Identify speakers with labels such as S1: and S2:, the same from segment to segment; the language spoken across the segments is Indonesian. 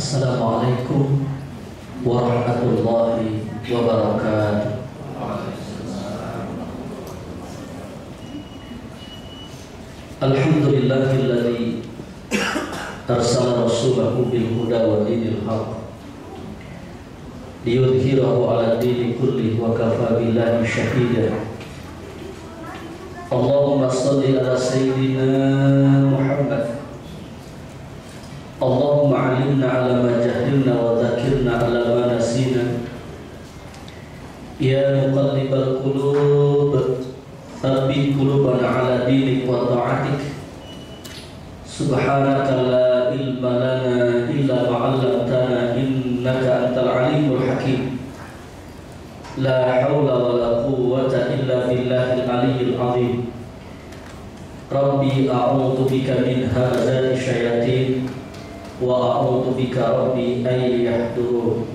S1: Assalamualaikum warahmatullahi wabarakatuh. Alhamdulillahilladzi arsala rasulahu bil huda wa dinil haqq liyudhhirahu 'ala dini kullihi wa kafa billahi shahida. Allahumma shalli ala sayyidina Muhammad. Allahumma 'allimna 'ala ma jahilna wa dzakirna 'ala ma nasina. Ya muqallibal qulub, tsabbit qulubana 'ala dinik wa ta'atik. Subhanaka la ilma lana illa ma 'allamtana innaka antal 'alimul hakim. La haula wa la quwwata illa billahil 'aliyyil 'azim. Rabbi a'udzu bika min hamazati syayatin wa a'udzu bika rabbi ay yahdurun.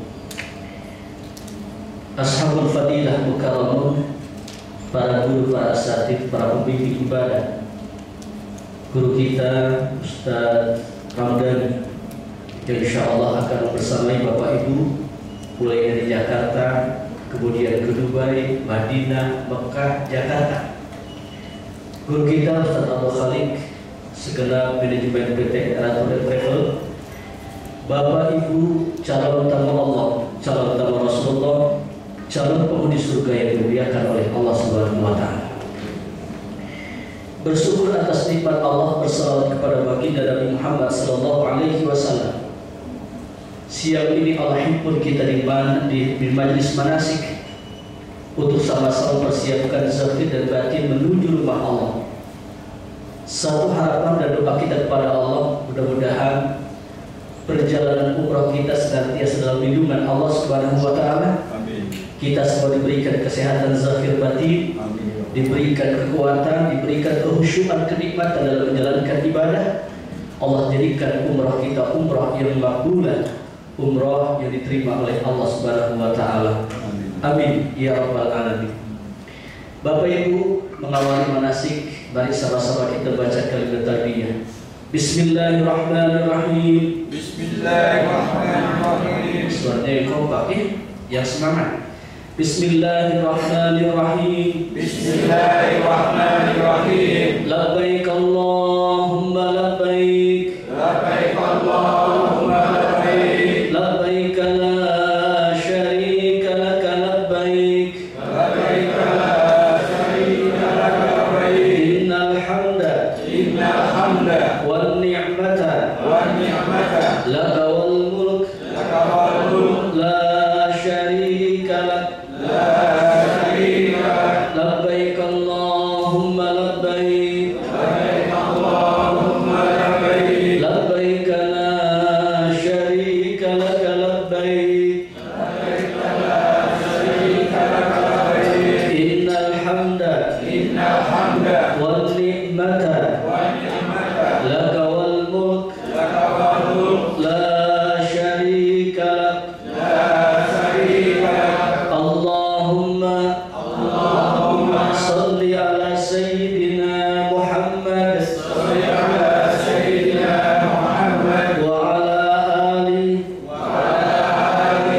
S1: Ashabul fadilah mukarramun, para guru, para asatidz, para pembimbing ibadah, guru kita Ustaz Ramdhani yang insyaallah akan bersamai Bapak Ibu mulai dari Jakarta, kemudian ke Dubai, Madinah, Mekah, Jakarta. Guru kita Ustaz Abdul Khalik, segenap manajemen PT Aratur Travel, Bapak Ibu calon tamu Allah, calon tamu Rasulullah, calon penghuni surga yang dimuliakan oleh Allah Subhanahu wa Ta'ala. Bersyukur atas nikmat Allah, bersalawat kepada baginda Nabi Muhammad sallallahu alaihi wasallam. Siang ini Allah himpun kita di majelis manasik untuk sama-sama persiapkan zahir dan batin menuju rumah Allah. Satu harapan dan doa kita kepada Allah, mudah-mudahan perjalanan umrah kita senantiasa dalam lindungan Allah Subhanahu wa Ta'ala. Kita semua diberikan kesehatan zahir batin, diberikan kekuatan, diberikan kehusyuan, kenikmatan dalam menjalankan ibadah. Allah jadikan umrah kita umrah yang makbulah, umrah yang diterima oleh Allah Subhanahu wa Ta'ala. Amin ya rabbal alamin. Bapak Ibu, mengawali manasik, mari sama-sama kita baca kalimat tarbiyah. Bismillahirrahmanirrahim. Bismillahirrahmanirrahim. Suaranya yang kompak ya, yang semangat. Bismillahirrahmanirrahim. Bismillahirrahmanirrahim. Labbaik Allahumma labbaik. Labbaik Allahumma labbaik. Labbaik la syarika laka labbaik. Labbaik la syarika laka labbaik. Innal hamda wan ni'mata laka wal mulk la syarika lak. Labbaik Allahumma labbaik. Labbaik Allahumma labbaik. Labbaik la syarika laka labbaik. Labbaik la syarika laka labbaik. Innal hamda wan ni'mata laka wal mulk la syarika lak. Allahumma salli ala sayyidina Muhammad wa ala ali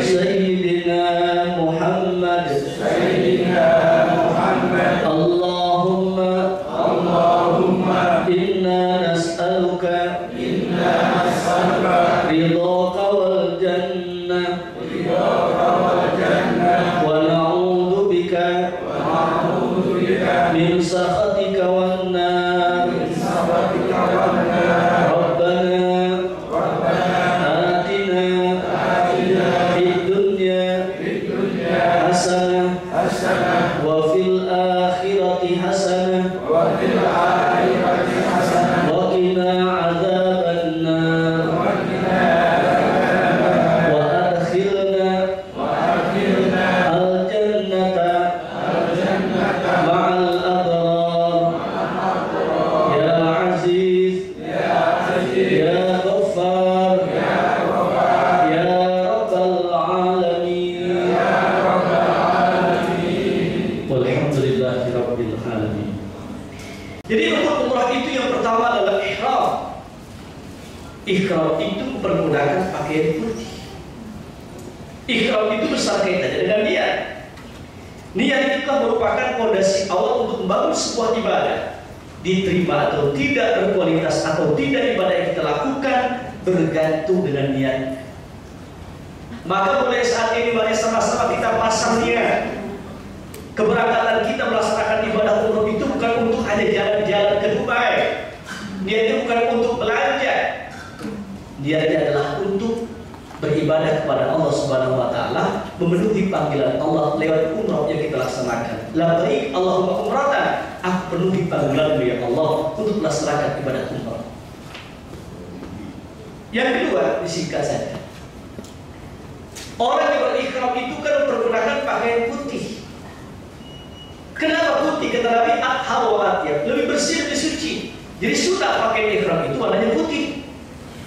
S1: sayyidina Muhammad. Allahumma inna nas'aluka ridhaka wal jannah wa na'udzu bika min sakhatika wan nar. Rabbana atina fid dunya hasanah wa fil akhirati hasanah wa qina adzaban nar. Wa adkhilna al jannata ma'al abrar. Ya aziz ya ghaffar ya rabbal alamin. Walhamdulillahi rabbil alamin. Jadi rukun umrah itu yang pertama adalah ihram. Ihram itu mempergunakan pakaian putih. Ihram itu besar kaitannya dengan niat. Niat itu merupakan fondasi awal untuk membangun sebuah ibadah. Diterima atau tidak, berkualitas atau tidak ibadah yang kita lakukan bergantung dengan niat. Maka mulai saat ini mari sama-sama kita pasang niat. Keberangkatan kita melaksanakan ibadah umroh itu bukan untuk hanya jalan-jalan ke Dubai. Niatnya bukan untuk belanja. Niatnya adalah untuk beribadah kepada Allah Subhanahu wa taala, memenuhi panggilan Allah lewat umrah yang kita laksanakan. Labbaik Allahumma umratan, aku penuhi panggilan-Mu ya Allah untuk melaksanakan ibadah umrah. Yang kedua, disingkat saja. Orang yang berihram itu kan mempergunakan pakaian putih. Kenapa putih? Kata Nabi, athhar wa atyab, lebih bersih, lebih suci. Jadi sudah pakaian ihram itu warnanya putih.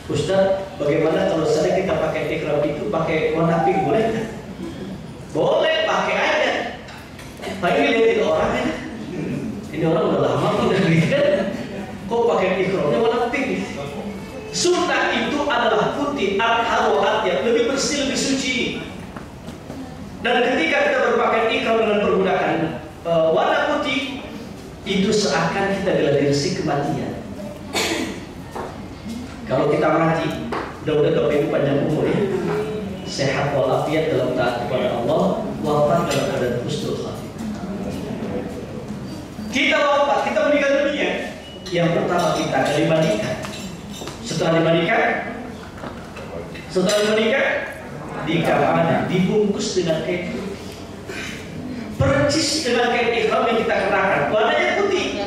S1: Ustaz, bagaimana kalau saya kita pakai ihram itu pakai warna pink, boleh kan? Boleh, pakai aja. Tapi lihatin orang ya. Ini orang udah lama kok udah kan? Kok pakai ihramnya warna pink? Sunnah itu adalah putih, athhar wa atyab, lebih bersih, lebih suci. Dan ketika kita berpakaian ihram dengan menggunakan warna putih, itu seakan kita diladeni kematian. Kalau kita mati, mudah-mudahan Bapak Ibu panjang umur ya, sehat walafiat dalam taat kepada Allah, wafat dalam keadaan husnul khatimah. Kita wafat, kita meninggal dunia. Yang pertama kita akan dimandikan. Setelah dimandikan, dikafani, dibungkus dengan kain putih. Percis dengan kain ihram yang kita kenakan, warnanya putih.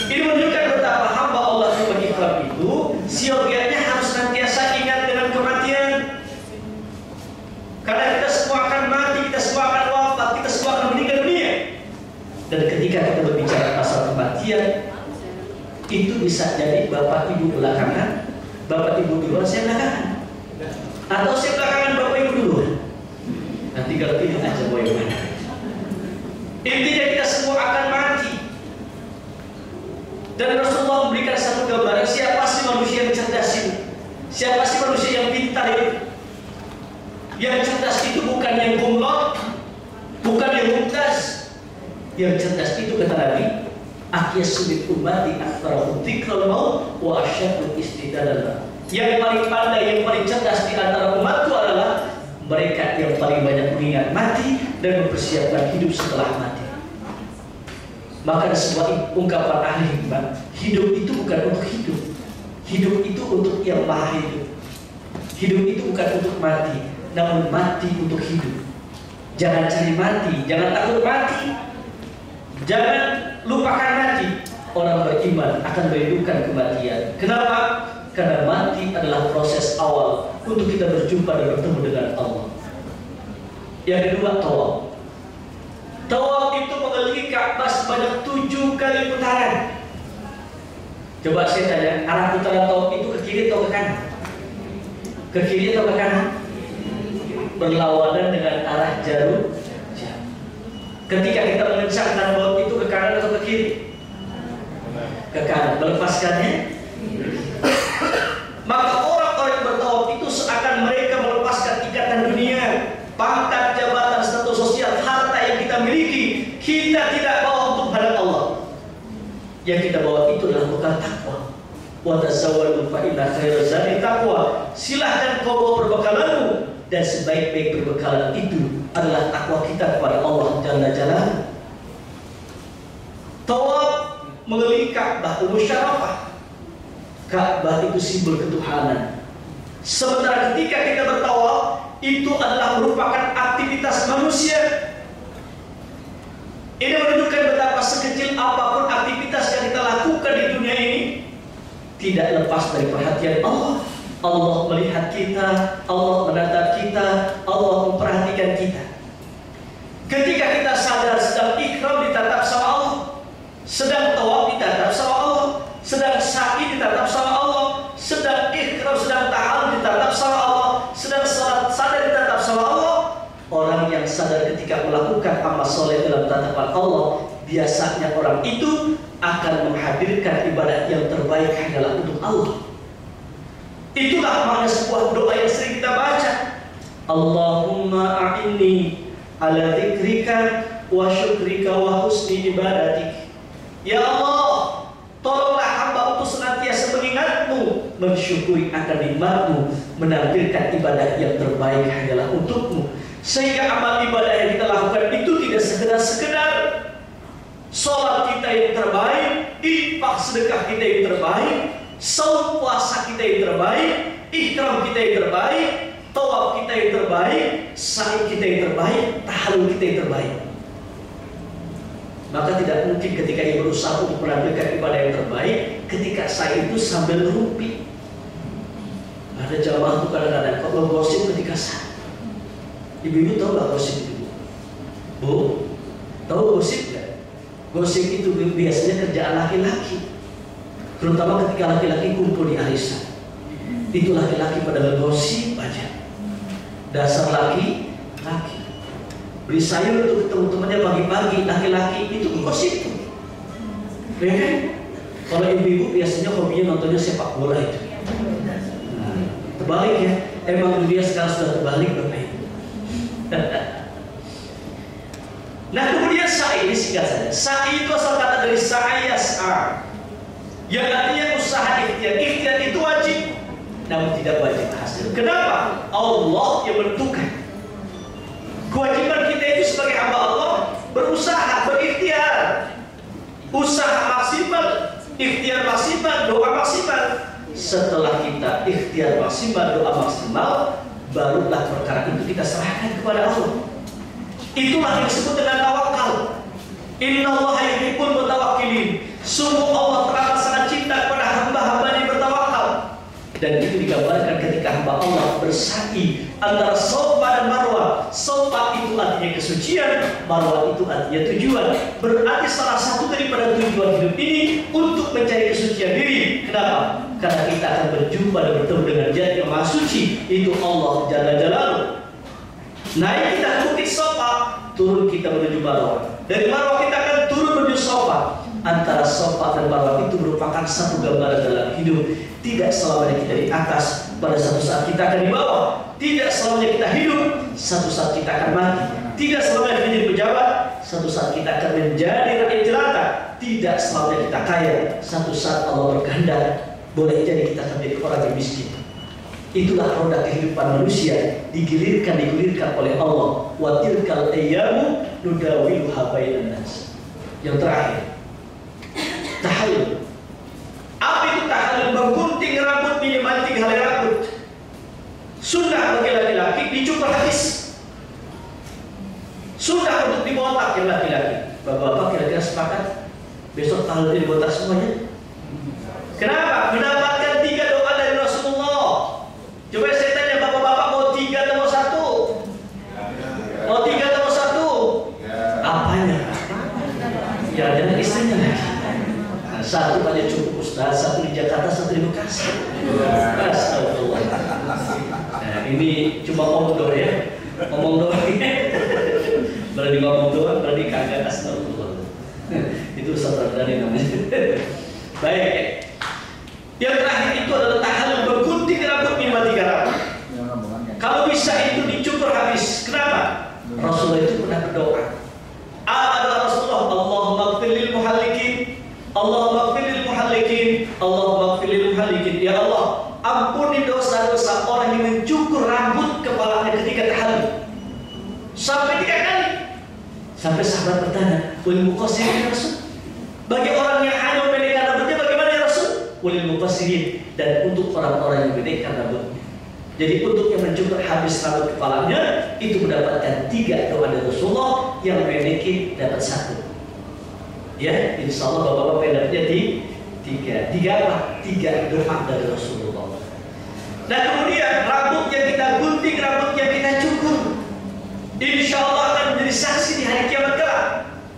S1: Ini menunjukkan betapa hamba Allah yang berikhram itu siogianya harus senantiasa ingat dengan kematian. Karena kita semua akan mati, kita semua akan wafat, kita semua akan meninggal dunia. Dan ketika kita berbicara pasal kematian, itu bisa jadi Bapak Ibu belakangan, Bapak Ibu duluan, saya belakangan. Atau saya belakangan, Bapak Ibu duluan. Nanti kalau pilih aja mau yang mana. Intinya kita semua akan mati. Dan Rasulullah memberikan satu gambaran, siapa sih manusia yang cerdas ini? Siapa sih manusia yang pintar ini? Yang cerdas itu bukan yang gumlot, bukan yang mumtaz. Yang cerdas itu kata Nabi, akyasubit ummati aktsarahum dzikral maut wa asyaddu istidadan. Yang paling pandai, yang paling cerdas di antara umatku adalah mereka yang paling banyak mengingat mati dan mempersiapkan hidup setelah mati. Maka ada sebuah ungkapan ahli hikmah, hidup itu bukan untuk hidup. Hidup itu untuk yang maha hidup. Hidup itu bukan untuk mati, namun mati untuk hidup. Jangan cari mati, jangan takut mati, jangan lupakan mati. Orang beriman akan merindukan kematian. Kenapa? Karena mati adalah proses awal untuk kita berjumpa dan bertemu dengan Allah. Yang kedua, tawaf. Tawaf itu mengelilingi Ka'bah sebanyak 7 kali putaran. Coba saya tanya, arah putaran tawaf itu ke kiri atau ke kanan? Ke kiri atau ke kanan? Berlawanan dengan arah jarum jam. Ketika kita mengencangkan baut itu ke kanan atau ke kiri? Ke kanan. Melepaskannya? Maka orang-orang yang bertawaf itu seakan mereka melepaskan ikatan dunia, pangkat, jabatan, status sosial, harta yang kita miliki. Kita tidak bawa untuk menghadap Allah. Yang kita bawa itu adalah bekal takwa. Wa tazawwadu fa inna khairaz zadi taqwa. Silahkan kau bawa perbekalanmu, dan sebaik-baik perbekalan itu adalah takwa kita kepada Allah Jalla Jalaluhu. Tawaf mengelilingi Ka'bah, musyarafah. Ka'bah itu simbol ketuhanan. Sementara ketika kita bertawaf, itu adalah merupakan aktivitas manusia. Ini menunjukkan betapa sekecil apapun aktivitas yang kita lakukan di dunia ini tidak lepas dari perhatian Allah. Allah melihat kita, Allah menatap kita, Allah memperhatikan kita. Ketika kita sadar sedang ihram ditatap sama Allah, sedang tawaf ditatap sama Allah, sedang sa'i ditatap sama Allah, sedang ihram, sedang tahallul ditatap sama Allah, sedang salat sadar ditatap sama Allah. Orang yang sadar ketika melakukan amal soleh dalam tatapan Allah, biasanya orang itu akan menghadirkan ibadat yang terbaik hanyalah untuk Allah. Itulah makna sebuah doa yang sering kita baca. Allahumma a'inni ala dzikrika wa syukrika wa husni ibadatik. Ya Allah, tolonglah hamba untuk senantiasa mengingatmu, mensyukuri akan nikmatmu, menampilkan ibadah yang terbaik hanyalah untukmu. Sehingga amal ibadah yang kita lakukan itu tidak sekedar sholat kita yang terbaik, infak sedekah kita yang terbaik, saum puasa kita yang terbaik, ikram kita yang terbaik, tawaf kita yang terbaik, sa'i kita yang terbaik, tahallul kita yang terbaik. Maka tidak mungkin ketika ia berusaha untuk menampilkan ibadah yang terbaik, ketika sa'i itu sambil ngerumpi. Ada jamaah itu kadang-kadang kalau gosip ketika sa'i. Ibu-ibu tahu nggak gosip itu? Bu, tahu gosip nggak? Gosip itu biasanya kerjaan laki-laki, terutama ketika laki-laki kumpul di arisan. Itu laki-laki pada gosip aja. Dasar laki-laki beli sayur untuk ketemu temannya pagi-pagi, laki-laki itu gosip tuh. Ya kan? Kalau ibu-ibu biasanya hobinya nontonnya sepak bola itu. Nah, terbalik ya. Emang dunia sekarang sudah terbalik Bapak Ibu. Nah kemudian sa'i ini singkat saja. Sa'i itu asal kata dari sa'i yas'a, yang artinya usaha ikhtiar. Ikhtiar itu wajib, namun tidak wajib hasil. Kenapa? Allah yang menentukan. Kewajiban kita itu sebagai hamba Allah berusaha, berikhtiar, usaha maksimal, ikhtiar maksimal, doa maksimal. Setelah kita ikhtiar maksimal, doa maksimal, barulah perkara itu kita serahkan kepada Allah. Itulah yang disebut dengan tawakal. Innallaha yuhibbul mutawakkilin. Sungguh Allah teramat sangat cinta kepada hamba-hamba yang bertawakal. Dan itu digambarkan ketika hamba Allah bersa'i antara Safa dan Marwah. Safa itu artinya kesucian, Marwah itu artinya tujuan. Berarti salah satu daripada tujuan hidup ini untuk mencari kesucian diri. Kenapa? Karena kita akan berjumpa dan bertemu dengan Zat yang Maha Suci, itu Allah Jalla Jalaluhu. Naik kita ke bukit Safa, turun kita menuju Marwah. Dari Marwah kita akan turun menuju Safa. Antara Safa dan Marwah itu merupakan satu gambaran dalam hidup. Tidak selamanya kita di atas, pada satu saat kita akan di bawah. Tidak selamanya kita hidup, satu saat kita akan mati. Tidak selamanya kita jadi pejabat, satu saat kita akan menjadi rakyat jelata. Tidak selamanya kita kaya, satu saat Allah berkehendak boleh jadi kita akan menjadi orang yang miskin. Itulah roda kehidupan manusia, digulirkan oleh Allah. Wa tilkal ayyamu nudawiluha bainan nas. Yang terakhir, tahallul. Apa itu tahallul? Menggunting rambut minimal 3 helai rambut. Sunnah bagi laki-laki dicukur habis. Sunnah untuk dibotak yang laki-laki. Bapak-bapak kira-kira sepakat besok tahallul dibotak semuanya? Kenapa? Mendapatkan 3 doa dari Rasulullah. Coba saya tanya bapak-bapak, mau 3 atau mau 1? Mau 3 atau mau 1? Apanya? Ya dengan istrinya lagi. Nah, 1 aja cukup Ustaz, 1 di Jakarta, 1 di Bekasi. Astagfirullah. Nah, ini cuma ngomong doang ya. Ngomong doang ya. Berani ngomong doang, berani kagak. Astagfirullah. Itu Ustaz dari namanya. Baik ya. Yang terakhir itu adalah tahallul, bergunting rambut minimal 3 rambut. Kalau bisa itu dicukur habis. Kenapa? Rasulullah itu pernah berdoa. Adalah Rasulullah, Allahumma ighfir lil muhallikin, Allahumma ighfir lil muhallikin, Allahumma ighfir lil muhallikin. Ya Allah, ampuni dosa-dosa orang yang mencukur rambut kepalanya ketika tahallul. Sampai 3 kali. Sampai sahabat bertanya, "Wal muqassirin ya Rasul?" Bagi orang yang hanya memendekkan rambutnya bagaimana ya Rasul? Walil muqassirin, dan untuk orang-orang yang memendekkan rambutnya. Jadi untuk yang mencukur habis rambut kepalanya itu mendapatkan 3 doa dari Rasulullah, yang memendeki dapat 1. Ya, insya Allah bapak-bapak pendapatnya di 3. 3 apa? 3 doa dari Rasulullah. Nah kemudian rambut yang kita gunting, rambut yang kita cukur, insya Allah akan menjadi saksi di hari kiamat kelak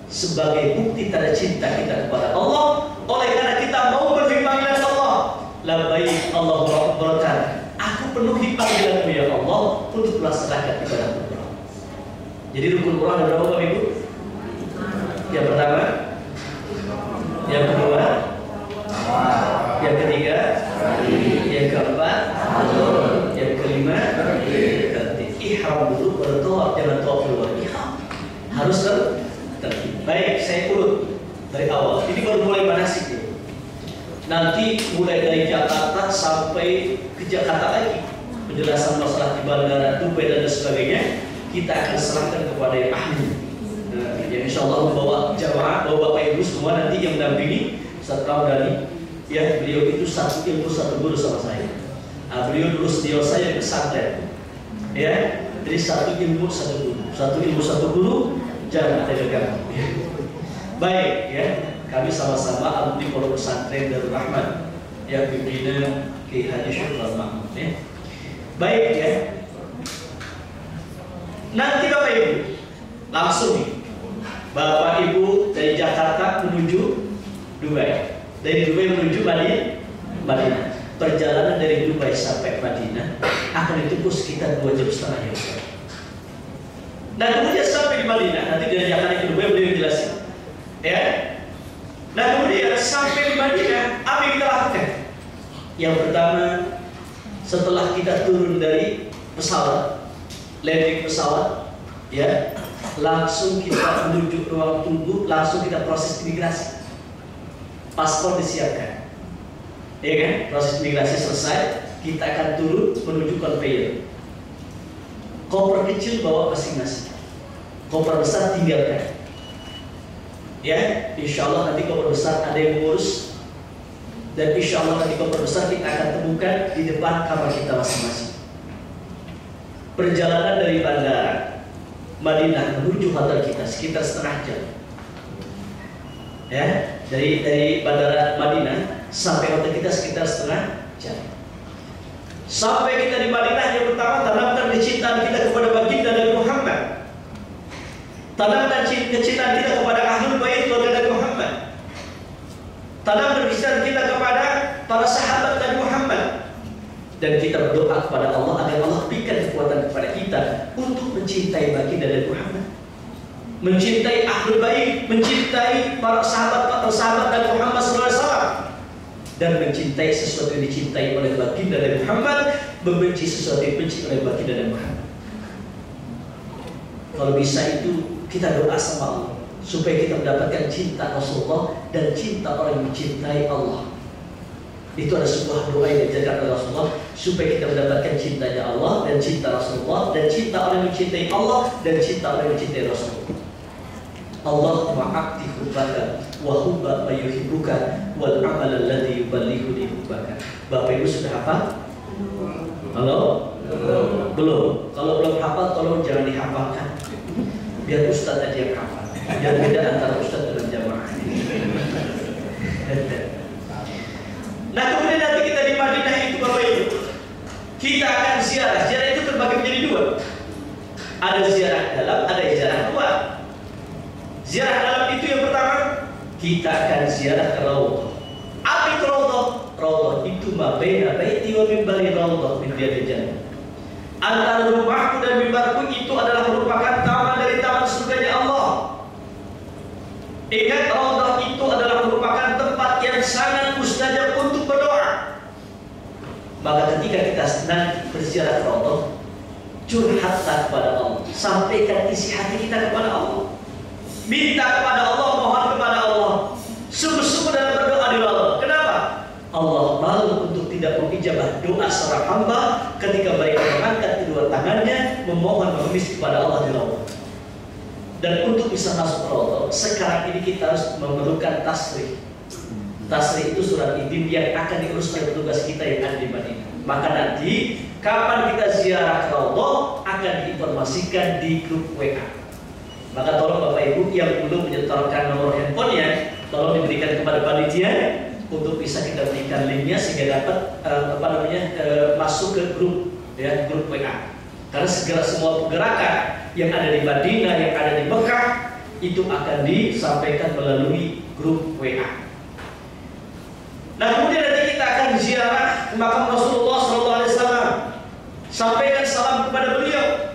S1: sebagai bukti tanda cinta kita kepada Allah. Oleh karena kita mau menerima panggilan Allah, labbaik Allahumma akbar, aku penuhi panggilanmu ya Allah untuk melaksanakan ibadah umrah. Jadi rukun umrah ada berapa Bapak Ibu? Yang pertama, yang kedua, yang ketiga, yang keempat, bertawaf, jangan tawaf keluar. Ya, harus tertib. Baik, saya urut dari awal. Ini baru mulai manasik ya. Nanti mulai dari Jakarta sampai ke Jakarta lagi, penjelasan masalah di bandara, Dubai dan sebagainya, kita akan serahkan kepada yang ahli. Yang insya Allah membawa jamaah, bawa Bapak Ibu semua nanti yang mendampingi Ustaz Ramdhani. Ya, beliau itu satu ilmu satu guru sama saya. Beliau dulu senior saya di pesantren. Ya, jadi satu ilmu satu guru, satu ilmu satu guru, jangan ada gagal. Baik ya, kami sama-sama alumni Pondok Pesantren Darul Rahman yang pimpinan Ki Haji Syukran Mahmud ya. Baik ya. Nanti Bapak Ibu langsung nih, Bapak Ibu dari Jakarta menuju Dubai, dari Dubai menuju Madinah. Perjalanan dari Dubai sampai Madinah akan ditempuh sekitar 2,5 jam. Nah kemudian sampai di Madinah, nanti dari Jakarta ke Dubai beliau jelasin. Ya. Nah kemudian sampai di Madinah, apa yang kita lakukan? Yang pertama, setelah kita turun dari pesawat, landing pesawat, ya, langsung kita menuju ruang tunggu, langsung kita proses imigrasi. Paspor disiapkan. Ya kan? Proses imigrasi selesai, kita akan turun menuju conveyor. Koper kecil bawa masing-masing, koper besar tinggalkan. Ya, insya Allah nanti koper besar ada yang ngurus, dan insya Allah nanti koper besar kita akan temukan di depan kamar kita masing-masing. Perjalanan dari bandara Madinah menuju hotel kita sekitar setengah jam. Ya, dari bandara Madinah sampai hotel kita sekitar setengah jam. Sampai kita di Madinah, yang pertama tanamkan kecintaan kita kepada baginda Nabi Muhammad. Tanamkan kecintaan kita kepada ahlul bait keluarga Nabi Muhammad. Tanamkan kecintaan kita kepada para sahabat Nabi Muhammad. Dan kita berdoa kepada Allah agar Allah berikan kekuatan kepada kita untuk mencintai baginda Nabi Muhammad, mencintai ahlul bait, mencintai para sahabat Nabi Muhammad SAW, dan mencintai sesuatu yang dicintai oleh baginda Nabi Muhammad, membenci sesuatu yang dibenci oleh baginda Nabi Muhammad. Kalau bisa itu kita doa sama Allah supaya kita mendapatkan cinta Rasulullah dan cinta orang yang mencintai Allah. Itu ada sebuah doa yang diajarkan oleh Rasulullah supaya kita mendapatkan cintanya Allah dan cinta Rasulullah dan cinta orang yang mencintai Allah dan cinta orang yang mencintai Rasulullah. Allahumma aqti hubbaka wa hubba ma yuhibbuka wal amal alladhi yuballighuni hubbaka. Bapak Ibu sudah hafal? Halo? Belum. Kalau belum hafal tolong jangan dihafalkan. Biar Ustaz aja yang hafal. Biar beda antara Ustaz dengan jamaah. Nah kemudian nanti kita di Madinah itu Bapak Ibu, kita akan ziarah. Ziarah itu terbagi menjadi dua. Ada ziarah dalam, ada ziarah luar. Ziarah dalam itu yang pertama, kita akan ziarah ke Raudhah. Apa itu Raudhah? Raudhah itu ma baina baiti wa mimbari Raudhah min riyadil jannah. Antara rumahku dan mimbarku itu adalah merupakan taman dari taman surganya Allah. Ingat, Raudhah itu adalah merupakan tempat yang sangat mustajab untuk berdoa. Maka ketika kita nanti berziarah ke Raudhah, curhatlah kepada Allah, sampaikan isi hati kita kepada Allah. Minta kepada Allah, mohon kepada Allah, sungguh-sungguh dalam berdoa di Raudhah. Kenapa? Allah malu untuk tidak mengijabah doa seorang hamba ketika mereka mengangkat kedua tangannya memohon mengemis kepada Allah di Raudhah. Dan untuk bisa masuk Raudhah, sekarang ini kita harus memerlukan tasrih. Tasrih itu surat izin yang akan diurus oleh petugas kita yang ada di Madinah. Maka nanti kapan kita ziarah ke Raudhah akan diinformasikan di grup WA. Maka tolong Bapak Ibu yang belum menyetorkan nomor handphonenya, tolong diberikan kepada panitia untuk bisa kita berikan linknya sehingga dapat masuk ke grup ya, grup WA. Karena segala semua pergerakan yang ada di Madinah, yang ada di Mekah itu akan disampaikan melalui grup WA. Nah kemudian nanti kita akan ziarah ke makam Rasulullah SAW. Sampaikan salam kepada beliau.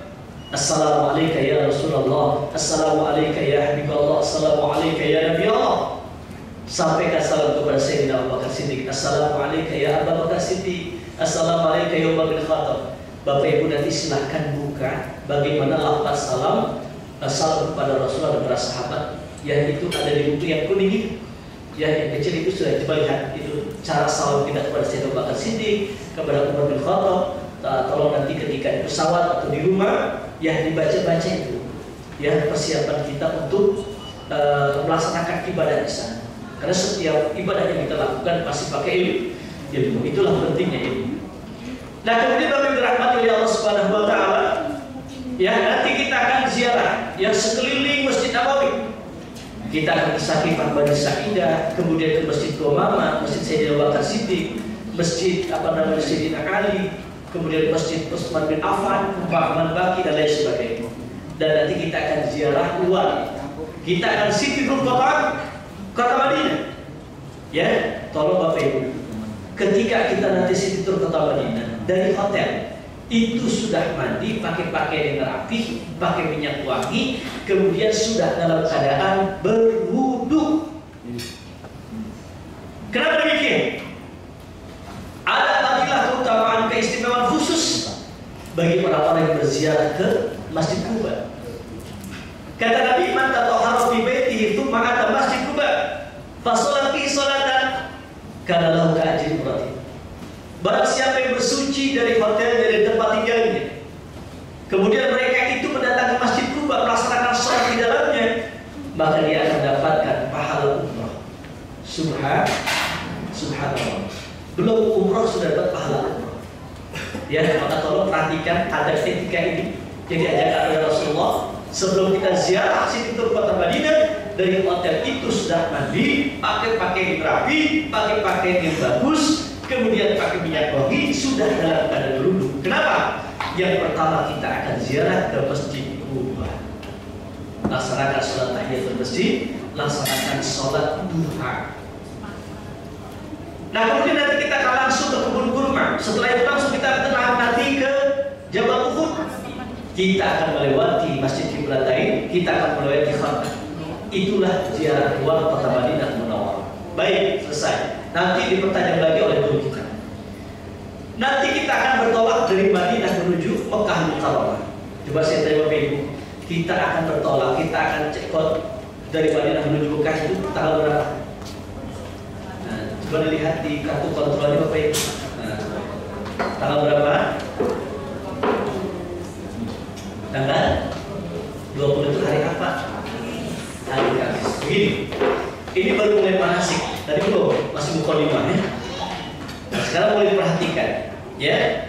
S1: Assalamualaikum ya Rasulullah, Assalamualaikum ya Habibullah, Assalamualaikum ya Nabi Allah. Sampaikan salam kepada Sayyidina Abu Bakar Siddiq. Assalamualaikum ya Abu Bakar Siddiq, Assalamualaikum ya Umar bin Khattab. Bapak Ibu nanti silahkan buka bagaimana lafaz salam kepada Rasulullah dan para sahabat. Ya, itu ada di buku yang kuning itu. Ya, yang kecil itu sudah coba lihat itu cara salam kita kepada Sayyidina Abu Bakar Siddiq, kepada Umar bin Khattab. Tolong nanti ketika di pesawat atau di rumah, ya dibaca-baca itu. Ya, persiapan kita untuk melaksanakan ibadah di sana. Karena setiap ibadah yang kita lakukan pasti pakai ilmu. Itulah pentingnya ilmu. Nah, kemudian Bapak dirahmati oleh Allah Subhanahu wa taala, ya nanti kita akan ziarah yang sekeliling Masjid Nabawi. Kita akan ke Sakifah Bani Sa'idah, kemudian ke Masjid Qomamah, Masjid Sayyidina Abu Bakar Siddiq, Masjid Sayyidina Ali, kemudian Masjid Utsman bin Affan, Rahman Baqi dan lain sebagainya. Dan nanti kita akan ziarah luar. Kita akan singgah kota Madinah. Ya, tolong Bapak Ibu. Ketika kita nanti singgah kota Madinah dari hotel, itu sudah mandi, pakai pakaian yang rapi, pakai minyak wangi, kemudian sudah dalam keadaan berwudu. Kenapa demikian? Ada fadilah keutamaan keistimewaan khusus bagi orang-orang yang berziarah ke Masjid Quba. Kata Nabi, "Man tatahhara fi baitihi tsumma ata Masjid Quba, fa shalat fi salatan kana lahu ka'ajrin murati." Barang siapa yang bersuci dari hotel, dari tempat tinggalnya, kemudian mereka itu mendatangi Masjid Quba, melaksanakan sholat di dalamnya, maka dia akan mendapatkan pahala umrah. Subhanallah. Belum umrah sudah dapat pahala umrah. Ya, maka tolong perhatikan ada etika ini. Jadi ajakan oleh Rasulullah, sebelum kita ziarah Siti Kota Madinah, dari hotel itu sudah mandi, pakai pakaian yang rapi, pakai pakaian yang bagus, kemudian pakai minyak wangi, sudah dalam keadaan berwudu. Kenapa? Yang pertama kita akan ziarah ke Masjid Quba, laksanakan sholat tahiyatul masjid, laksanakan sholat duha. Nah, kemudian nanti kita akan langsung ke kebun kurma. Setelah itu langsung kita akan nanti ke Jabal Uhud. Kita akan melewati Masjid Qiblatain, kita akan melewati Khandaq. Itulah ziarah luar kota Madinah Munawwarah. Baik, selesai. Nanti dipertajam lagi oleh guru kita. Nanti kita akan bertolak dari Madinah menuju Mekah Mukarramah. Coba saya tanya Bapak Ibu, kita akan bertolak, kita akan cekot dari Madinah menuju Mekah itu tanggal berapa? Nah, coba dilihat di kartu kontrolnya Bapak Ibu. Nah, tanggal berapa? Tanggal 20 itu hari apa? Hari Kamis. Begini, ini baru mulai manasik. Tadi belum, masih mukadimah ya. Nah, sekarang mulai diperhatikan, ya.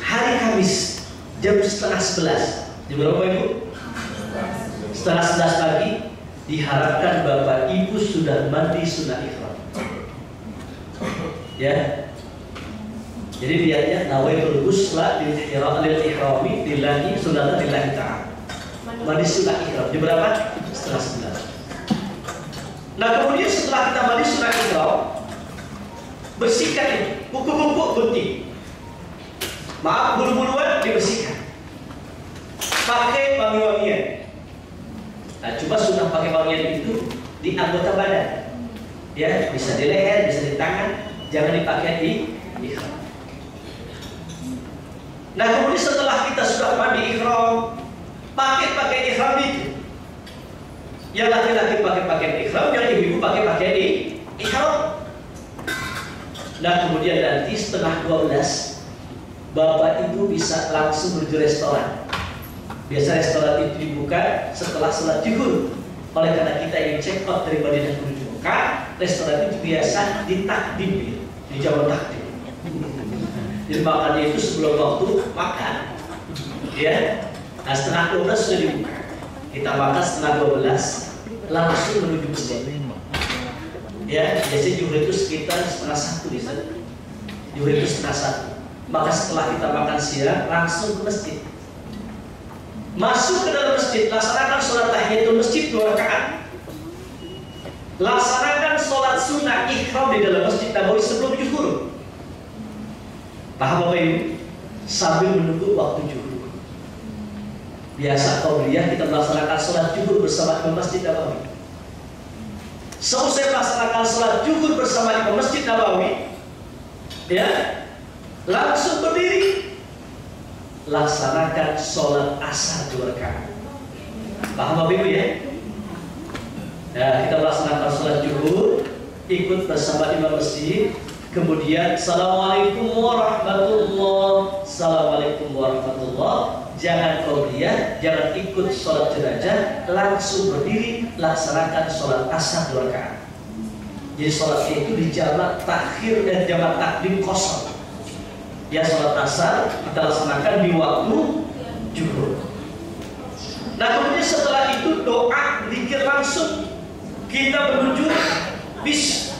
S1: Hari Kamis jam 10:30. Jam berapa Ibu? 10:30 pagi. Diharapkan Bapak Ibu sudah mandi sunah ihram. Ya. Jadi lihatnya nawaitul ghusla lil ihrami lillahi sunnatan lillahi ta'ala. Mandi sunah ihram. Jam berapa? 10:30. Nah, kemudian setelah kita mandi sunah ihram, bersihkan ini, kuku-kuku gunting. Maaf, bulu-buluan dibersihkan. Pakai wangi-wangian. Nah, coba sunnah pakai wangian itu di anggota badan. Ya, bisa di leher, bisa di tangan, jangan dipakai di ihram. Nah, kemudian setelah kita sudah mandi ihram, pakai ihram itu. Yang laki-laki pakai pakaian ihram, yang ibu-ibu pakai pakaian ihram. Nah, kemudian nanti setengah 12 Bapak Ibu bisa langsung menuju restoran. Biasa restoran itu dibuka setelah sholat zuhur. Oleh karena kita ingin check out dari Madinah menuju Mekah, restoran itu biasa ditakdim, di zaman takdim. Jadi makannya itu sebelum waktu makan. Ya. Nah, setengah 12 sudah dibuka. Kita makan setengah 12, langsung menuju masjid. Ya, biasanya zuhur itu sekitar 12:30 di sana. Zuhur itu 12:30. Maka setelah kita makan siang, langsung ke masjid. Masuk ke dalam masjid, laksanakan sholat tahiyatul masjid 2 rakaat. Laksanakan sholat sunnah ihram di dalam Masjid Nabawi sebelum zuhur. Paham Bapak Ibu? Sambil menunggu waktu zuhur. Biasa qabliyah kita melaksanakan sholat zuhur bersama di Masjid Nabawi. Seusai melaksanakan sholat zuhur bersama di Masjid Nabawi, ya, langsung berdiri laksanakan sholat asar 2 rakaat. Paham Bapak Ibu ya? Nah, kita melaksanakan sholat zuhur, ikut bersama imam masjid, kemudian Assalamualaikum warahmatullah, Assalamualaikum warahmatullah. Jangan qabliyah, jangan ikut sholat jenazah, langsung berdiri laksanakan sholat asar 2 rakaat. Jadi sholatnya itu di jamak takhir dan jamak takdim kosong. Ya, sholat asar kita laksanakan di waktu zuhur. Nah, kemudian setelah itu doa zikir langsung kita menuju bis.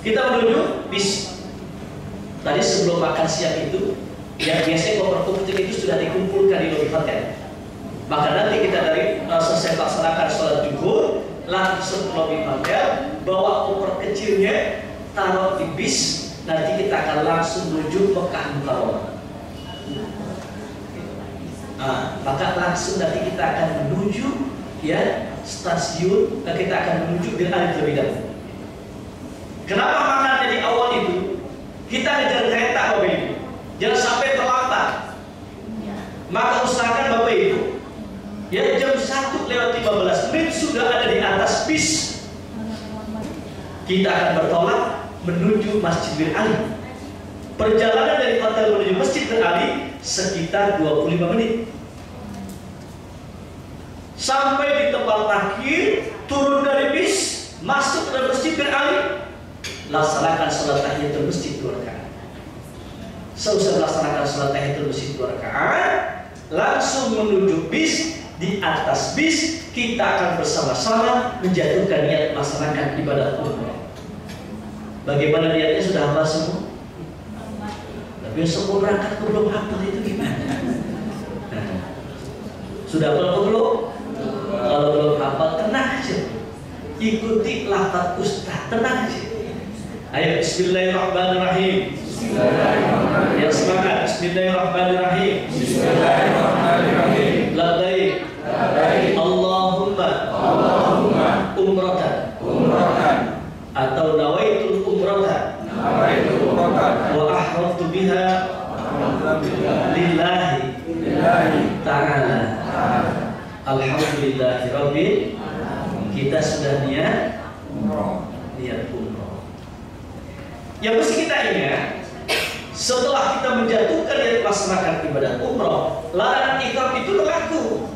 S1: Kita menuju bis. Tadi sebelum makan siang itu, yang biasanya koper kecil itu sudah dikumpulkan di lobi hotel. Maka nanti kita dari selesai laksanakan sholat zuhur, langsung ke lobi hotel, bawa koper kecilnya, taruh di bis. Nanti kita akan langsung menuju Mekah Mukarramah. Maka langsung nanti kita akan menuju ya stasiun, dan kita akan menuju Al terlebih dahulu. Kenapa makannya di awal itu? Kita ngejar kereta Bapak Ibu, jangan sampai terlambat. Maka usahakan Bapak Ibu ya jam 1:15 sudah ada di atas bis. Kita akan bertolak menuju Masjid Bir Ali. Perjalanan dari hotel menuju Masjid Bir Ali sekitar 25 menit. Sampai di tempat parkir, turun dari bis, masuk ke Masjid Bir Ali, laksanakan sholat tahiyatul masjid 2 rakaat. Seusai melaksanakan sholat tahiyatul masjid 2 rakaat, langsung menuju bis. Di atas bis kita akan bersama-sama menjatuhkan niat melaksanakan ibadah umroh. Bagaimana niatnya sudah hafal semua? Tapi besok berangkat belum hafal itu gimana? Sudah hafal belum? Kalau belum hafal tenang aja, ikuti lafaz ustaz, tenang aja. Ayo Bismillahirrahmanirrahim. Bismillahirrahmanirrahim. Ya semangat. Bismillahirrahmanirrahim. Bismillahirrahmanirrahim. Labbaik. Labbaik. Allahumma. Allahumma. Umratan. Atau nawaitul umratan. Wa ahraftu biha. Lillahi. Ta'ala. Alhamdulillahi Rabbil. Kita sudah niat umroh. Yang mesti kita ingat, setelah kita menjatuhkan niat melaksanakan ibadah umroh, larangan ihram itu berlaku.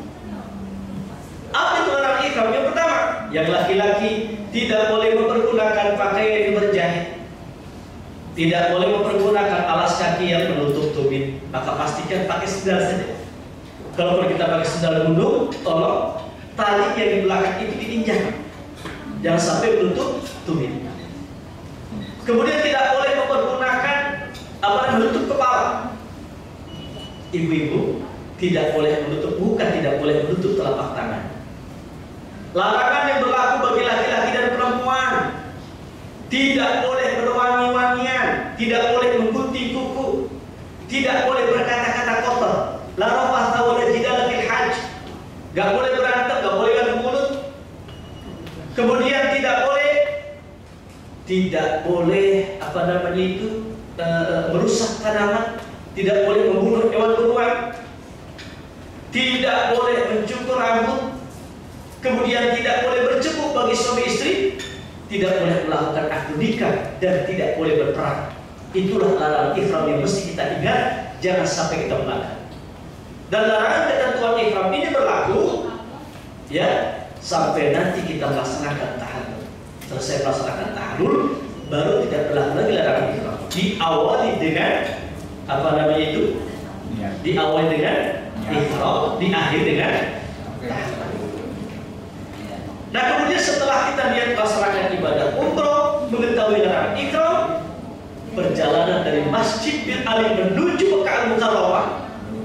S1: Apa itu larangan ihram? Yang pertama, yang laki-laki tidak boleh mempergunakan pakaian yang berjahit, tidak boleh mempergunakan alas kaki yang menutup tumit. Maka pastikan pakai sendal saja. Kalau kita pakai sendal gunung, tolong tali yang di belakang itu diinjak, jangan sampai menutup tumit. Kemudian tidak boleh mempergunakan menutup kepala. Ibu-ibu tidak boleh menutup, tidak boleh menutup telapak tangan. Larangan yang berlaku bagi laki-laki dan perempuan. Tidak boleh berwangi-wangian, tidak boleh menggunting kuku, tidak boleh berkata-kata kotor. La rafata wa la jidala fil hajj. Gak boleh berantem, gak boleh adu mulut. Kemudian tidak boleh merusak tanaman, tidak boleh membunuh hewan buruan, tidak boleh mencukur rambut, kemudian tidak boleh bercebuk bagi suami istri, tidak boleh melakukan akad nikah, dan tidak boleh berperang. Itulah larangan ihram yang mesti kita ingat, jangan sampai kita melanggar. Dan larangan ketentuan ihram ini berlaku ya sampai nanti kita melaksanakan tahallul. Selesai melaksanakan tahallul, baru tidak berlaku lagi larangan ihram. Diawali dengan diawali dengan ihram, diakhiri dengan tahallul. Nah, kemudian setelah kita niat melaksanakan ibadah umroh, mengetahui larangan ihram, perjalanan dari Masjid Bir Ali menuju Mekah Mukarramah,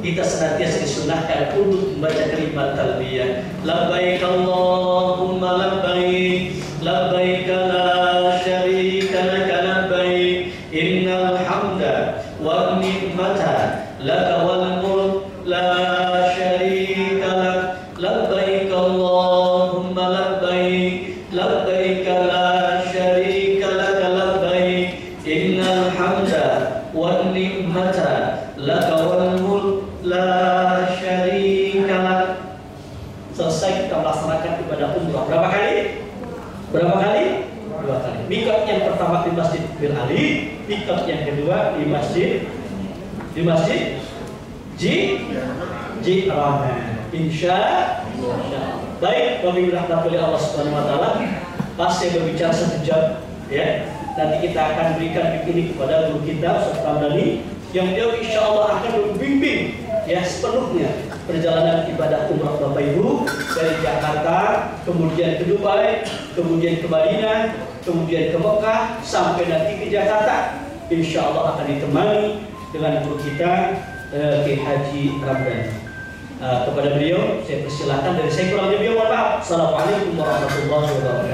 S1: kita senantiasa disunahkan untuk membaca kalimat talbiyah. Labbaik Allahumma labbaik, labbaik la syarika laka labbaik, innal hamda wan ni'mata laka wal mulk la syarika lak, labbaik Allahumma labbaik, labbaik la syarika laka labbaik, innal hamda wan ni'mata laka wal mulk selesai kita melaksanakan ibadah umrah. Berapa kali? Berapa kali? 2 kali. Mikot yang pertama di Masjid Bir Ali, mikot yang kedua di Masjid Ji'rana. Insya Allah. Baik, kami dirahmati oleh Allah Subhanahu wa taala. Pas saya berbicara 1 jam, ya. Nanti kita akan berikan ini kepada guru kita Ustaz Ramdhani yang dia insya Allah akan membimbing ya sepenuhnya perjalanan ibadah umrah Bapak Ibu dari Jakarta, kemudian ke Dubai, kemudian ke Madinah, kemudian ke Mekah sampai nanti ke Jakarta. Insya Allah akan ditemani dengan guru kita Kiai Haji Ramdhani. Kepada beliau saya persilakan, dari saya kurang lebih mohon maaf. Assalamualaikum warahmatullahi wabarakatuh.